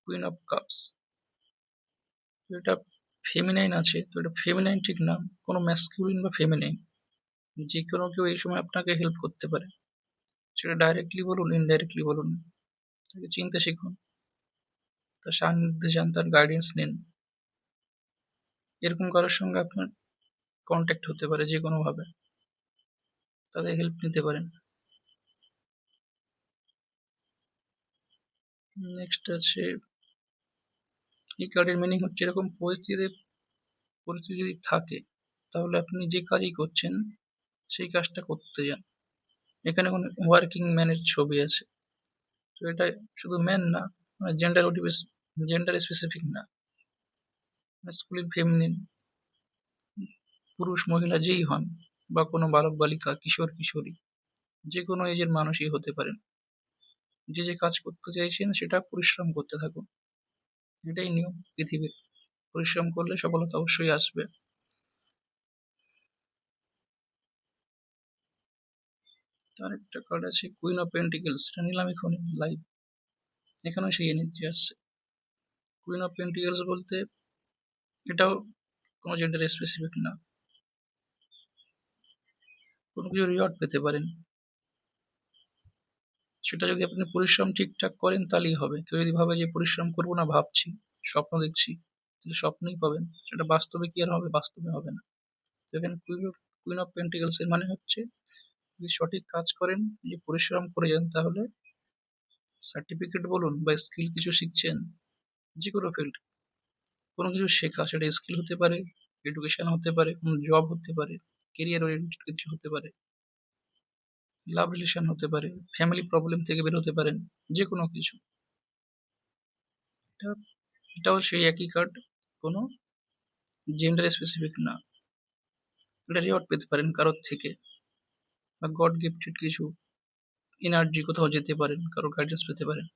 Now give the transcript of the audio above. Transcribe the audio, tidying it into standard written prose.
Queen of cups. এটা feminine আছে, তো এটা ফেমিনাইন ঠিক না, কোনো ম্যাসকুলিন বা ফেমিনাইন, যে কোনো কেউ এই সময় আপনাকে হেল্প করতে পারে, সেটা ডাইরেক্টলি বলুন ইনডাইরেক্টলি বলুন। তাকে চিনতে শিখুন, তার সান্নিধ্যে যান, তার গাইডেন্স নিন। এরকম কারোর সঙ্গে আপনার কন্ট্যাক্ট হতে পারে যে কোনোভাবে, তাদের হেল্প নিতে পারেন। নেক্সট আছে, এই কার্ডের মিনিং হচ্ছে এরকম পরিস্থিতি যদি থাকে তাহলে আপনি যে কাজই করছেন সেই কাজটা করতে যান। এখানে কোনো ওয়ার্কিং ম্যানের ছবি আছে, তো এটা শুধু ম্যান না, জেন্ডার স্পেসিফিক না, ম্যাসকুলিন ফেমিনিন, পুরুষ মহিলা যেই হন, বা কোনো বালক বালিকা কিশোর কিশোরী, যে কোনো এজের মানুষই হতে পারেন। যে যে কাজ করতে চাইছেন সেটা পরিশ্রম করতে থাকুন, এটাই নিয়ম পৃথিবীর। পরিশ্রম করলে সফলতা অবশ্যই আসবে। তার একটা কার্ড আছে কুইন অফ পেন্টিকেলস, এটা নিলাম এখনই লাইভ, এখানেও সেই এনার্জি আসছে। কুইন অফ পেন্টিকেলস বলতে এটাও কোনো জেন্ডার স্পেসিফিক না, কোনো কিছু রিওয়ার্ড পেতে পারেন, সেটা যদি আপনি পরিশ্রম ঠিকঠাক করেন তাহলেই হবে। কেউ যদি ভাবে যে পরিশ্রম করবো না, ভাবছি, স্বপ্ন দেখছি, তাহলে স্বপ্নই পাবেন, সেটা বাস্তবে কি আর হবে? বাস্তবে হবে না। তো এখানে কুইন অফ পেন্টিকেলস এর মানে হচ্ছে যদি সঠিক কাজ করেন, যদি পরিশ্রম করে যান, তাহলে সার্টিফিকেট বলুন বা স্কিল কিছু শিখছেন, যে কোনো ফিল্ড, কোনো কিছু শেখা, সেটা স্কিল হতে পারে, এডুকেশন হতে পারে, কোনো জব হতে পারে, কেরিয়ার ওরিয়েন্টেড কিছু হতে পারে, লাভ রিলেশন হতে পারে, ফ্যামিলি প্রবলেম থেকে বের হতে পারেন, যে কোনো কিছু। এটা এটাও সেই একই কার্ড, কোনো জেন্ডার স্পেসিফিক না। এটা রিওয়ার্ড পেতে পারেন কারোর থেকে, বা গড গিফটেড কিছু এনার্জি, কোথাও যেতে পারেন, কারো গাইডেন্স পেতে পারেন।